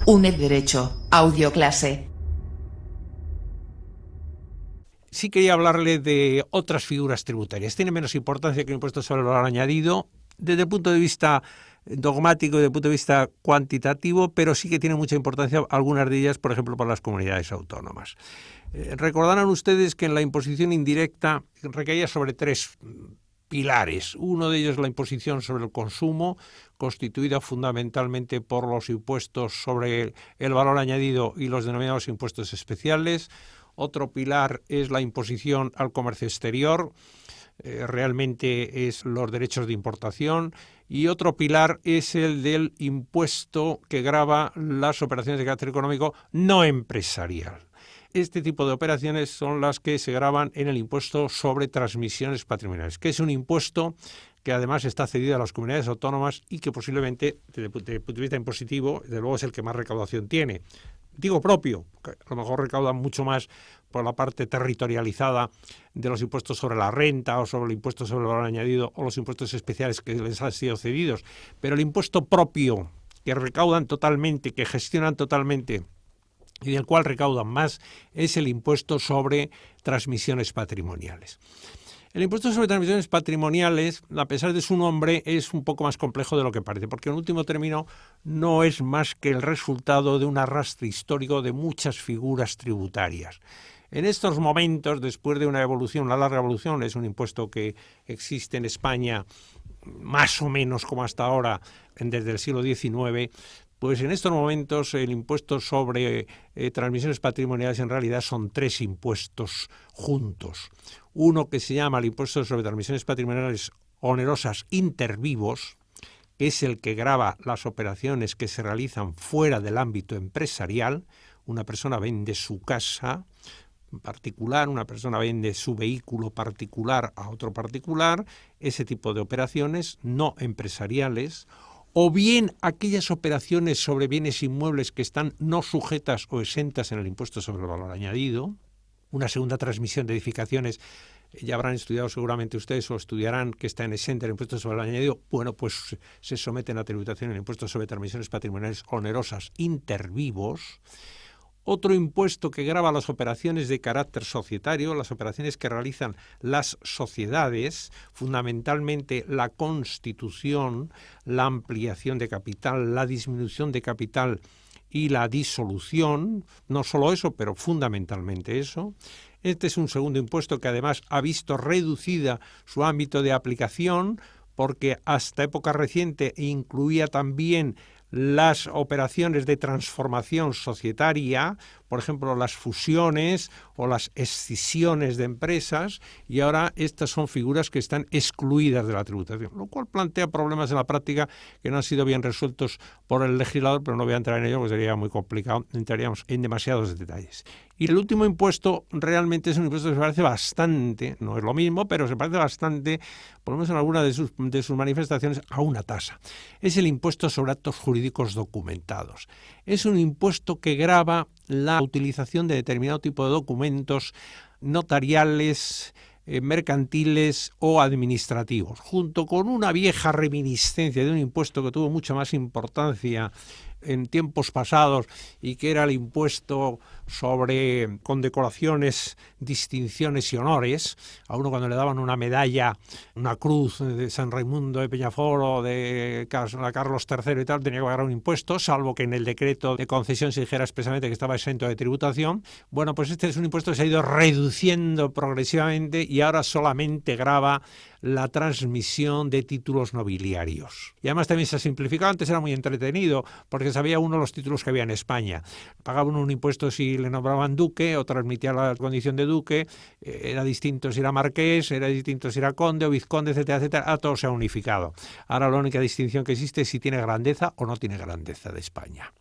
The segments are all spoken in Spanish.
UNED Derecho, audioclase. Sí quería hablarle de otras figuras tributarias. Tiene menos importancia que el impuesto sobre el valor añadido desde el punto de vista dogmático y desde el punto de vista cuantitativo, pero sí que tiene mucha importancia algunas de ellas, por ejemplo, para las comunidades autónomas. Recordarán ustedes que en la imposición indirecta recaía sobre tres pilares. Uno de ellos es la imposición sobre el consumo, constituida fundamentalmente por los impuestos sobre el valor añadido y los denominados impuestos especiales. Otro pilar es la imposición al comercio exterior, realmente es los derechos de importación. Y otro pilar es el del impuesto que grava las operaciones de carácter económico no empresarial. Este tipo de operaciones son las que se gravan en el impuesto sobre transmisiones patrimoniales, que es un impuesto que además está cedido a las comunidades autónomas y que posiblemente, desde el punto de vista impositivo, desde luego es el que más recaudación tiene. Digo propio, porque a lo mejor recaudan mucho más por la parte territorializada de los impuestos sobre la renta o sobre el impuesto sobre el valor añadido o los impuestos especiales que les han sido cedidos. Pero el impuesto propio, que recaudan totalmente, que gestionan totalmente y del cual recaudan más, es el impuesto sobre transmisiones patrimoniales. El impuesto sobre transmisiones patrimoniales, a pesar de su nombre, es un poco más complejo de lo que parece, porque en último término no es más que el resultado de un arrastre histórico de muchas figuras tributarias. En estos momentos, después de una evolución, una larga evolución, es un impuesto que existe en España más o menos como hasta ahora, desde el siglo XIX, pues en estos momentos el impuesto sobre transmisiones patrimoniales en realidad son tres impuestos juntos. Uno que se llama el impuesto sobre transmisiones patrimoniales onerosas inter vivos, que es el que grava las operaciones que se realizan fuera del ámbito empresarial. Una persona vende su casa particular, una persona vende su vehículo particular a otro particular, ese tipo de operaciones no empresariales, o bien aquellas operaciones sobre bienes inmuebles que están no sujetas o exentas en el impuesto sobre el valor añadido. Una segunda transmisión de edificaciones, ya habrán estudiado seguramente ustedes o estudiarán que está en exenta el impuesto sobre el valor añadido, bueno, pues se someten a tributación el impuesto sobre transmisiones patrimoniales onerosas inter vivos. Otro impuesto que grava las operaciones de carácter societario, las operaciones que realizan las sociedades, fundamentalmente la constitución, la ampliación de capital, la disminución de capital y la disolución, no solo eso, pero fundamentalmente eso. Este es un segundo impuesto que además ha visto reducida su ámbito de aplicación porque hasta época reciente incluía también las operaciones de transformación societaria, por ejemplo, las fusiones o las escisiones de empresas, y ahora estas son figuras que están excluidas de la tributación, lo cual plantea problemas en la práctica que no han sido bien resueltos por el legislador, pero no voy a entrar en ello porque sería muy complicado, entraríamos en demasiados detalles. Y el último impuesto realmente es un impuesto que se parece bastante, no es lo mismo, pero se parece bastante, por lo menos en alguna de sus manifestaciones, a una tasa. Es el impuesto sobre actos jurídicos documentados. Es un impuesto que grava la utilización de determinado tipo de documentos notariales, mercantiles o administrativos, junto con una vieja reminiscencia de un impuesto que tuvo mucha más importancia en tiempos pasados y que era el impuesto sobre condecoraciones, distinciones y honores. A uno cuando le daban una medalla, una cruz de San Raimundo de Peñafort o de Carlos III y tal, tenía que pagar un impuesto, salvo que en el decreto de concesión se dijera expresamente que estaba exento de tributación. Bueno, pues este es un impuesto que se ha ido reduciendo progresivamente y ahora solamente grava la transmisión de títulos nobiliarios. Y además también se ha simplificado. Antes era muy entretenido porque sabía uno los títulos que había en España. Pagaba uno un impuesto si le nombraban duque o transmitía la condición de duque, era distinto si era marqués, era distinto si era conde o vizconde, etcétera, etcétera. Todo se ha unificado. Ahora la única distinción que existe es si tiene grandeza o no tiene grandeza de España.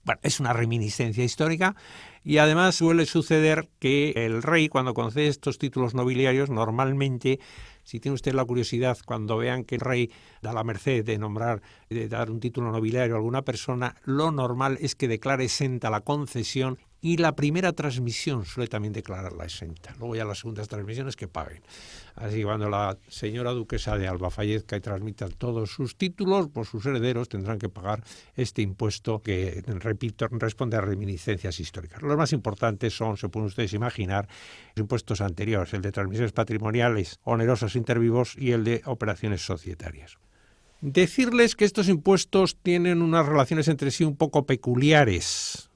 Bueno, es una reminiscencia histórica y además suele suceder que el rey, cuando concede estos títulos nobiliarios, normalmente, si tiene usted la curiosidad, cuando vean que el rey da la merced de nombrar, de dar un título nobiliario a alguna persona, lo normal es que declare exenta la concesión y la primera transmisión suele también declararla exenta. Luego ya las segundas transmisiones que paguen. Así que cuando la señora duquesa de Alba fallezca y transmita todos sus títulos, pues sus herederos tendrán que pagar este impuesto que, repito, responde a reminiscencias históricas. Los más importantes son, se pueden ustedes imaginar, los impuestos anteriores, el de transmisiones patrimoniales onerosas intervivos y el de operaciones societarias. Decirles que estos impuestos tienen unas relaciones entre sí un poco peculiares.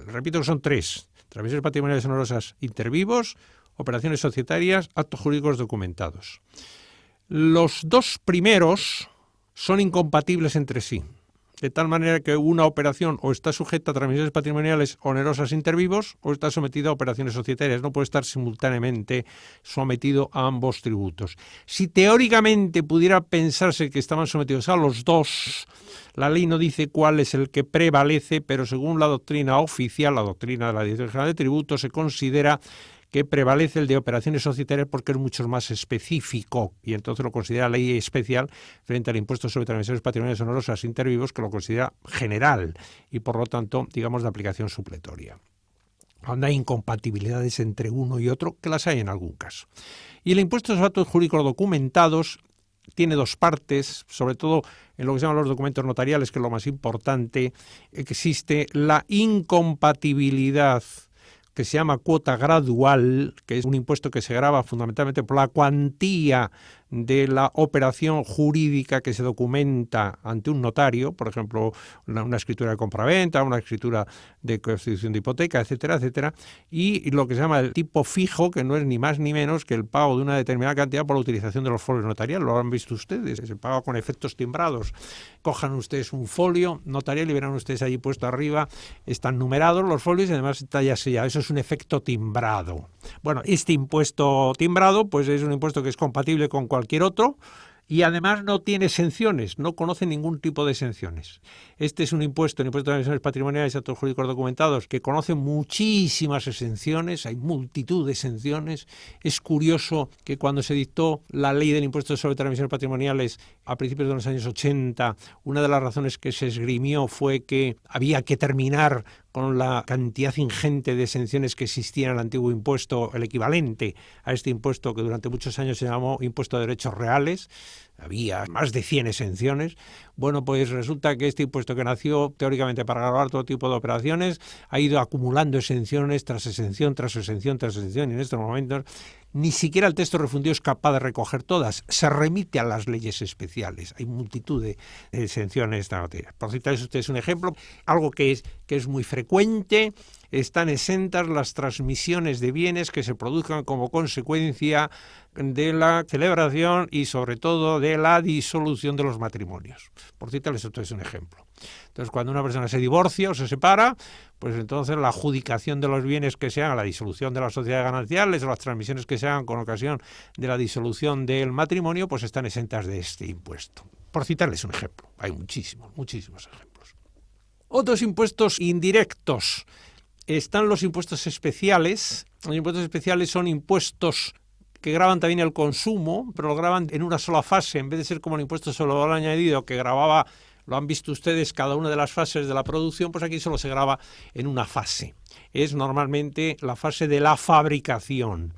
Repito que son tres: transmisiones patrimoniales onerosas intervivos, operaciones societarias, actos jurídicos documentados. Los dos primeros son incompatibles entre sí, de tal manera que una operación o está sujeta a transmisiones patrimoniales onerosas intervivos o está sometida a operaciones societarias. No puede estar simultáneamente sometido a ambos tributos. Si teóricamente pudiera pensarse que estaban sometidos a los dos, la ley no dice cuál es el que prevalece, pero según la doctrina oficial, la doctrina de la Dirección General de Tributos, se considera que prevalece el de operaciones societarias porque es mucho más específico y entonces lo considera ley especial frente al impuesto sobre transmisiones patrimoniales onerosas intervivos, que lo considera general y por lo tanto, digamos, de aplicación supletoria. Donde hay incompatibilidades entre uno y otro, que las hay en algún caso. Y el impuesto sobre actos jurídicos documentados tiene dos partes, sobre todo en lo que se llaman los documentos notariales, que es lo más importante. Existe la incompatibilidad que se llama cuota gradual, que es un impuesto que se grava fundamentalmente por la cuantía de la operación jurídica que se documenta ante un notario, por ejemplo, una escritura de compraventa, una escritura de constitución de hipoteca, etcétera, etcétera, y lo que se llama el tipo fijo, que no es ni más ni menos que el pago de una determinada cantidad por la utilización de los folios notariales. Lo han visto ustedes, se paga con efectos timbrados. Cojan ustedes un folio notarial y verán ustedes allí puesto arriba, están numerados los folios y además está ya sellado. Eso es un efecto timbrado. Bueno, este impuesto timbrado pues es un impuesto que es compatible con cualquier otro y además no tiene exenciones, no conoce ningún tipo de exenciones. Este es un impuesto, el impuesto de transmisiones patrimoniales y actos jurídicos documentados, que conoce muchísimas exenciones, hay multitud de exenciones. Es curioso que cuando se dictó la ley del impuesto sobre transmisiones patrimoniales a principios de los años 80, una de las razones que se esgrimió fue que había que terminar con la cantidad ingente de exenciones que existía en el antiguo impuesto, el equivalente a este impuesto que durante muchos años se llamó impuesto de derechos reales. Había más de 100 exenciones. Bueno, pues resulta que este impuesto, que nació teóricamente para gravar todo tipo de operaciones, ha ido acumulando exenciones tras exención, tras exención, tras exención, y en estos momentos ni siquiera el texto refundido es capaz de recoger todas. Se remite a las leyes especiales. Hay multitud de exenciones en esta materia. Por citarles ustedes un ejemplo, algo que es muy frecuente: están exentas las transmisiones de bienes que se produzcan como consecuencia de la celebración y sobre todo de la disolución de los matrimonios. Por citarles ustedes un ejemplo. Entonces, cuando una persona se divorcia o se separa, pues entonces la adjudicación de los bienes que se hagan, la disolución de las sociedades gananciales o las transmisiones que se hagan con ocasión de la disolución del matrimonio, pues están exentas de este impuesto. Por citarles un ejemplo. Hay muchísimos ejemplos. Otros impuestos indirectos. Están los impuestos especiales. Los impuestos especiales son impuestos que gravan también el consumo, pero lo graban en una sola fase, en vez de ser como el impuesto sobre el valor añadido, que gravaba, lo han visto ustedes, cada una de las fases de la producción, pues aquí solo se grava en una fase. Es normalmente la fase de la fabricación.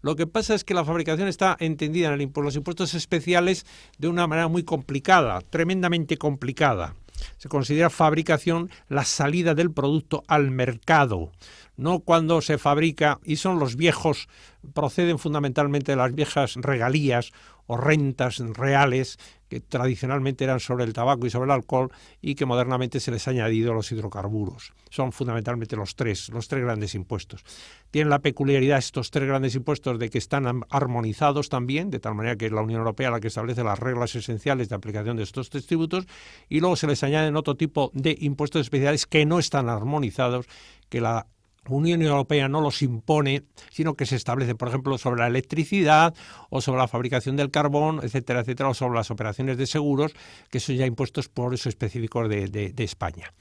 Lo que pasa es que la fabricación está entendida en los impuestos especiales de una manera muy complicada, tremendamente complicada. Se considera fabricación la salida del producto al mercado, no cuando se fabrica, y son los viejos, proceden fundamentalmente de las viejas regalías o rentas reales que tradicionalmente eran sobre el tabaco y sobre el alcohol y que modernamente se les ha añadido los hidrocarburos. Son fundamentalmente los tres grandes impuestos. Tienen la peculiaridad estos tres grandes impuestos de que están armonizados también, de tal manera que es la Unión Europea la que establece las reglas esenciales de aplicación de estos tres tributos, y luego se les añaden otro tipo de impuestos especiales que no están armonizados, que la Unión Europea no los impone, sino que se establece, por ejemplo, sobre la electricidad o sobre la fabricación del carbón, etcétera, etcétera, o sobre las operaciones de seguros, que son ya impuestos por eso específicos de España.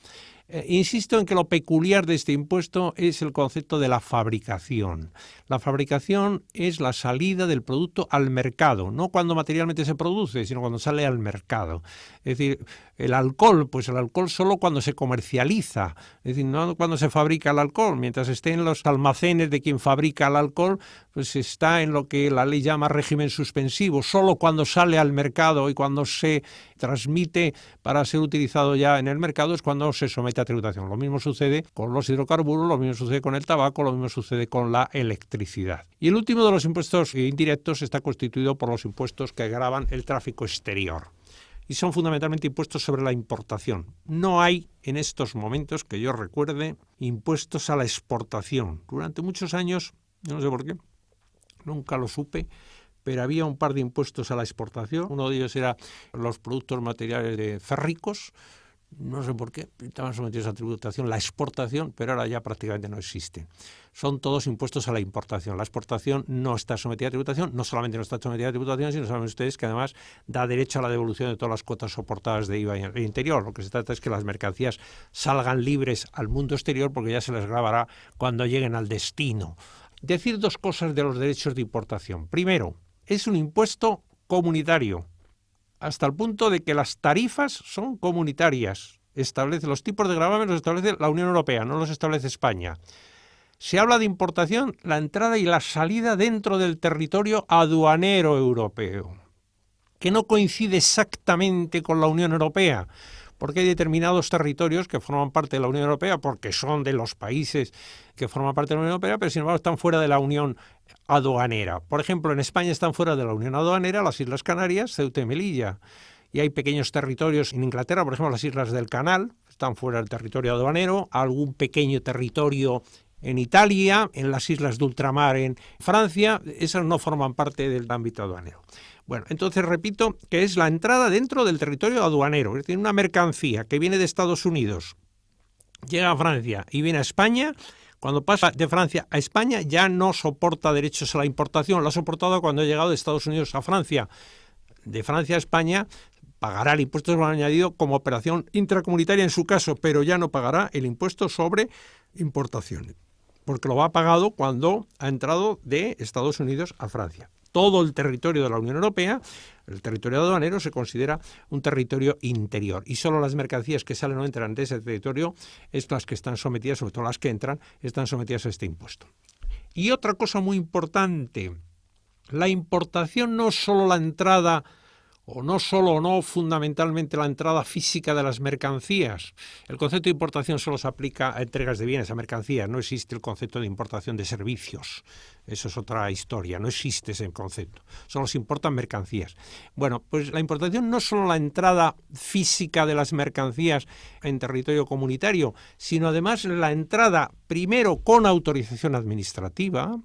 Insisto en que lo peculiar de este impuesto es el concepto de la fabricación. La fabricación es la salida del producto al mercado, no cuando materialmente se produce, sino cuando sale al mercado. Es decir, el alcohol, pues el alcohol solo cuando se comercializa, es decir, no cuando se fabrica el alcohol. Mientras esté en los almacenes de quien fabrica el alcohol, pues está en lo que la ley llama régimen suspensivo. Solo cuando sale al mercado y cuando se transmite para ser utilizado ya en el mercado es cuando se somete a tributación. Lo mismo sucede con los hidrocarburos, lo mismo sucede con el tabaco, lo mismo sucede con la electricidad. Y el último de los impuestos indirectos está constituido por los impuestos que gravan el tráfico exterior. Y son fundamentalmente impuestos sobre la importación. No hay en estos momentos, que yo recuerde, impuestos a la exportación. Durante muchos años, yo no sé por qué, nunca lo supe, pero había un par de impuestos a la exportación. Uno de ellos era los productos materiales de férricos. No sé por qué, estaban sometidos a tributación, la exportación, pero ahora ya prácticamente no existe. Son todos impuestos a la importación. La exportación no está sometida a tributación, no solamente no está sometida a tributación, sino saben ustedes que además da derecho a la devolución de todas las cuotas soportadas de IVA en el interior. Lo que se trata es que las mercancías salgan libres al mundo exterior porque ya se les gravará cuando lleguen al destino. Decir dos cosas de los derechos de importación. Primero, es un impuesto comunitario, hasta el punto de que las tarifas son comunitarias. Establece los tipos de gravamen, los establece la Unión Europea, no los establece España. Se habla de importación, la entrada y la salida dentro del territorio aduanero europeo, que no coincide exactamente con la Unión Europea, porque hay determinados territorios que forman parte de la Unión Europea, porque son de los países que forman parte de la Unión Europea, pero sin embargo están fuera de la Unión aduanera. Por ejemplo, en España están fuera de la Unión aduanera las Islas Canarias, Ceuta y Melilla. Y hay pequeños territorios en Inglaterra, por ejemplo, las Islas del Canal, están fuera del territorio aduanero, algún pequeño territorio en Italia, en las islas de ultramar en Francia, esas no forman parte del ámbito aduanero. Bueno, entonces repito que es la entrada dentro del territorio aduanero, es decir, una mercancía que viene de Estados Unidos, llega a Francia y viene a España. Cuando pasa de Francia a España ya no soporta derechos a la importación, lo ha soportado cuando ha llegado de Estados Unidos a Francia. De Francia a España pagará el impuesto sobre valor añadido como operación intracomunitaria en su caso, pero ya no pagará el impuesto sobre importación, porque lo ha pagado cuando ha entrado de Estados Unidos a Francia. Todo el territorio de la Unión Europea, el territorio aduanero, se considera un territorio interior y solo las mercancías que salen o entran de ese territorio es las que están sometidas, sobre todo las que entran, están sometidas a este impuesto. Y otra cosa muy importante, la importación no es solo la entrada o no fundamentalmente la entrada física de las mercancías. El concepto de importación solo se aplica a entregas de bienes, a mercancías. No existe el concepto de importación de servicios. Eso es otra historia, no existe ese concepto. Solo se importan mercancías. Bueno, pues la importación no es solo la entrada física de las mercancías en territorio comunitario, sino además la entrada primero con autorización administrativa,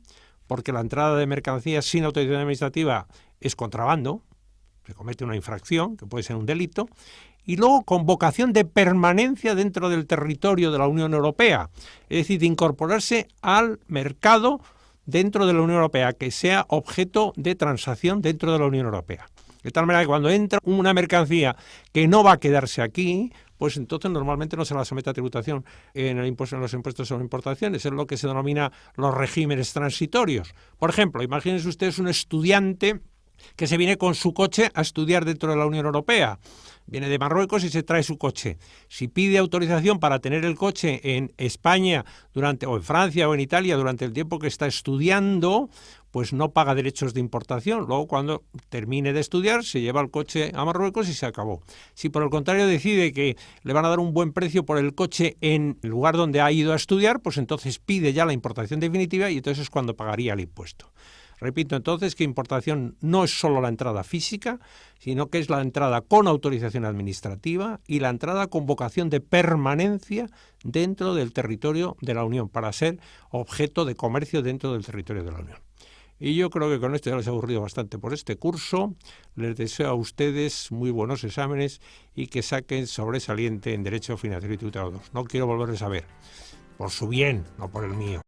porque la entrada de mercancías sin autorización administrativa es contrabando, se comete una infracción, que puede ser un delito, y luego con vocación de permanencia dentro del territorio de la Unión Europea, es decir, de incorporarse al mercado dentro de la Unión Europea, que sea objeto de transacción dentro de la Unión Europea. De tal manera que cuando entra una mercancía que no va a quedarse aquí, pues entonces normalmente no se la somete a tributación en los impuestos sobre importaciones, es lo que se denomina los regímenes transitorios. Por ejemplo, imagínense ustedes un estudiante que se viene con su coche a estudiar dentro de la Unión Europea. Viene de Marruecos y se trae su coche. Si pide autorización para tener el coche en España o en Francia o en Italia durante el tiempo que está estudiando, pues no paga derechos de importación. Luego, cuando termine de estudiar, se lleva el coche a Marruecos y se acabó. Si por el contrario decide que le van a dar un buen precio por el coche en el lugar donde ha ido a estudiar, pues entonces pide ya la importación definitiva y entonces es cuando pagaría el impuesto. Repito entonces que importación no es solo la entrada física, sino que es la entrada con autorización administrativa y la entrada con vocación de permanencia dentro del territorio de la Unión, para ser objeto de comercio dentro del territorio de la Unión. Y yo creo que con esto ya les he aburrido bastante por este curso. Les deseo a ustedes muy buenos exámenes y que saquen sobresaliente en Derecho Financiero y Tributario 2. No quiero volverles a ver, por su bien, no por el mío.